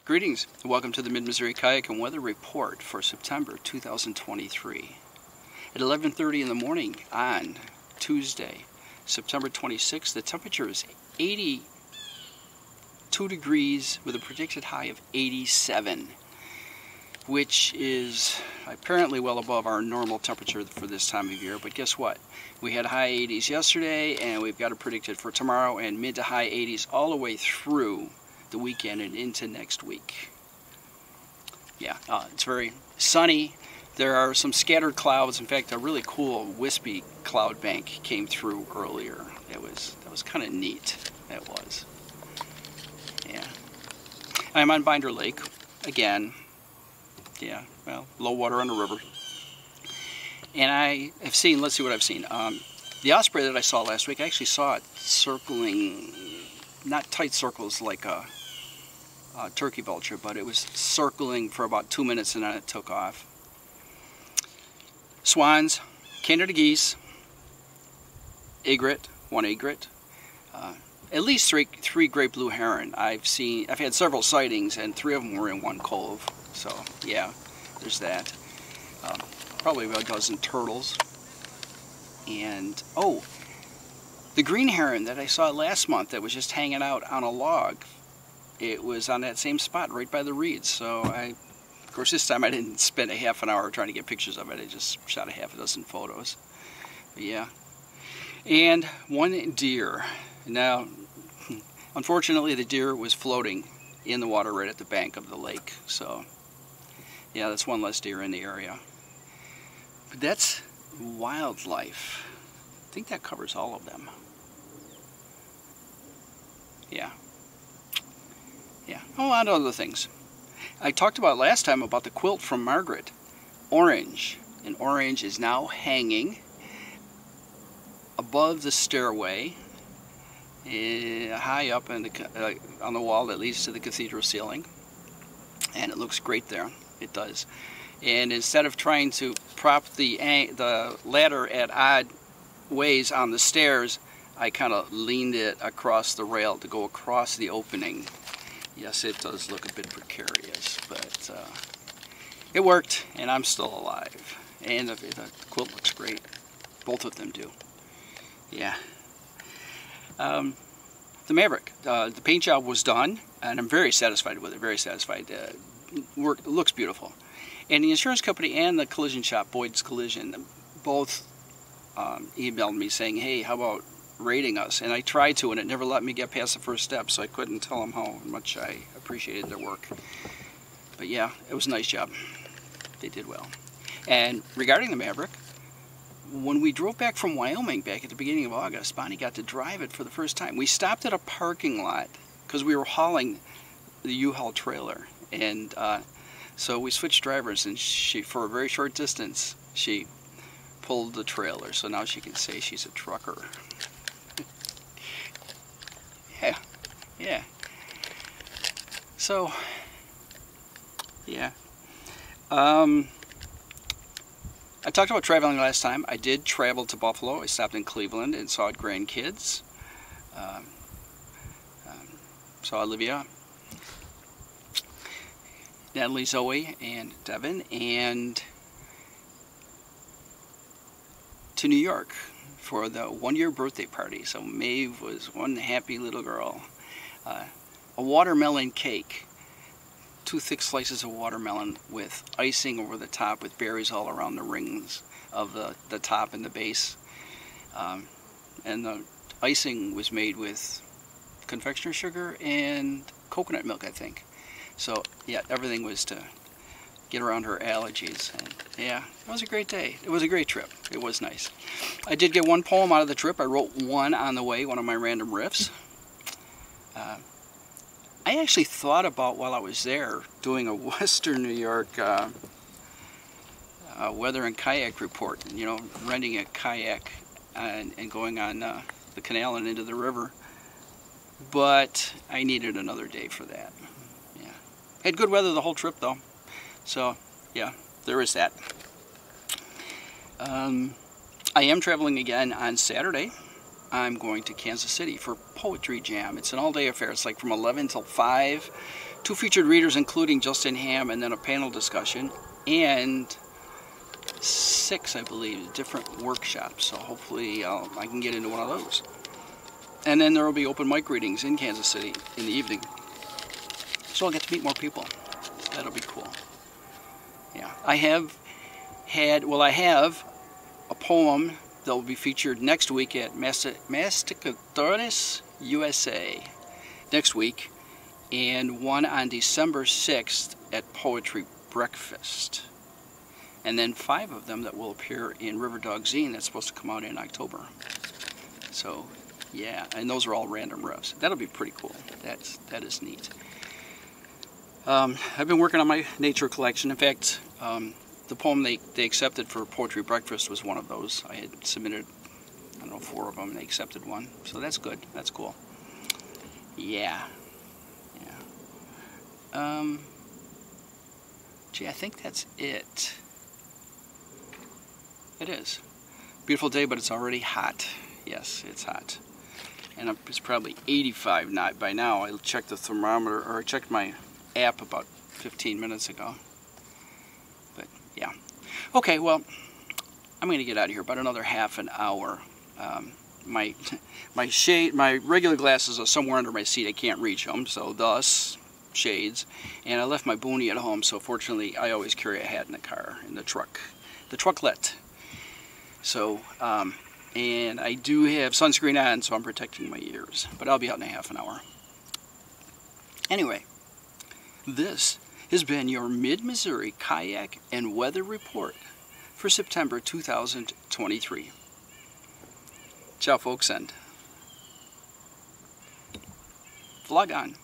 Greetings, and welcome to the Mid-Missouri Kayak and Weather Report for September 2023. At 11:30 in the morning on Tuesday, September 26th, the temperature is 82 degrees with a predicted high of 87, which is apparently well above our normal temperature for this time of year. But guess what? We had high 80s yesterday, and we've got it predicted for tomorrow and mid to high 80s all the way through the weekend and into next week. Yeah, it's very sunny. There are some scattered clouds. In fact, a really cool wispy cloud bank came through earlier. That was kind of neat. That was. Yeah. I'm on Binder Lake again. Yeah, well, low water on the river. And I have seen, let's see what I've seen. The osprey that I saw last week, I actually saw it circling, not tight circles like a turkey vulture, but it was circling for about 2 minutes and then it took off. Swans, Canada geese, egret, one egret, at least three great blue heron. I've had several sightings, and 3 of them were in one cove. So yeah, there's that. Probably about a dozen turtles. And oh, the green heron that I saw last month that was just hanging out on a log. It was on that same spot right by the reeds. So of course this time I didn't spend a half an hour trying to get pictures of it. I just shot a half a dozen photos. But yeah. And one deer. Now, unfortunately the deer was floating in the water right at the bank of the lake. So yeah, that's one less deer in the area. But that's wildlife. I think that covers all of them. Yeah. Yeah. Oh, on to other things. I talked about last time about the quilt from Margaret. Orange. And orange is now hanging above the stairway, high up in on the wall that leads to the cathedral ceiling. And it looks great there. It does. And instead of trying to prop the ladder at odd ways on the stairs, I kind of leaned it across the rail to go across the opening. Yes, it does look a bit precarious, but it worked, and I'm still alive. And the quilt looks great. Both of them do. Yeah. The Maverick. The paint job was done, and I'm very satisfied with it. Very satisfied. It looks beautiful. And the insurance company and the collision shop, Boyd's Collision, both emailed me saying, hey, how about rating us? And I tried to, and it never let me get past the first step, so I couldn't tell them how much I appreciated their work. But yeah, it was a nice job. They did well. And regarding the Maverick, when we drove back from Wyoming back at the beginning of August, Bonnie got to drive it for the first time. We stopped at a parking lot because we were hauling the U-Haul trailer. And so we switched drivers, and for a very short distance, she pulled the trailer. So now she can say she's a trucker. Yeah, yeah. So, yeah. I talked about traveling last time. I did travel to Buffalo. I stopped in Cleveland and saw grandkids. Saw Olivia, Natalie, Zoe, and Devin, and to New York for the 1-year birthday party. So Maeve was one happy little girl. A watermelon cake. 2 thick slices of watermelon with icing over the top with berries all around the rings of the top and the base. And the icing was made with confectioner sugar and coconut milk, I think. So yeah, everything was to get around her allergies. And yeah, it was a great day. It was a great trip. It was nice. I did get one poem out of the trip. I wrote one on the way, one of my random riffs. I actually thought about, while I was there, doing a Western New York weather and kayak report. You know, renting a kayak and going on the canal and into the river. But I needed another day for that. Yeah, had good weather the whole trip though. So yeah, there is that. I am traveling again on Saturday. I'm going to Kansas City for Poetry Jam. It's an all-day affair. It's like from 11 till 5. 2 featured readers, including Justin Ham, and then a panel discussion, and 6, I believe, different workshops. So hopefully I can get into one of those. And then there will be open mic readings in Kansas City in the evening. So I'll get to meet more people. So that'll be cool. Yeah, I have a poem that will be featured next week at Masticadones, USA. Next week. And one on December 6th at Poetry Breakfast. And then 5 of them that will appear in ryvrvlogr that's supposed to come out in October. So, yeah, and those are all random riffs. That'll be pretty cool. That is neat. I've been working on my nature collection. In fact, the poem they accepted for Poetry Breakfast was one of those. I had submitted, I don't know, 4 of them, and they accepted one. So that's good. That's cool. Yeah. Gee, I think that's it. It is. Beautiful day, but it's already hot. Yes, it's hot. And it's probably 85 by now. I checked the thermometer, or I checked my app about 15 minutes ago. But, yeah. Okay, well, I'm going to get out of here about another half an hour. My regular glasses are somewhere under my seat. I can't reach them, so thus shades. And I left my boonie at home, so fortunately I always carry a hat in the car, in the trucklet. So, and I do have sunscreen on, so I'm protecting my ears. But I'll be out in a half an hour. Anyway, this has been your Mid-Missouri Kayak and Weather Report for September 2023. Ciao, folks, and vlog on.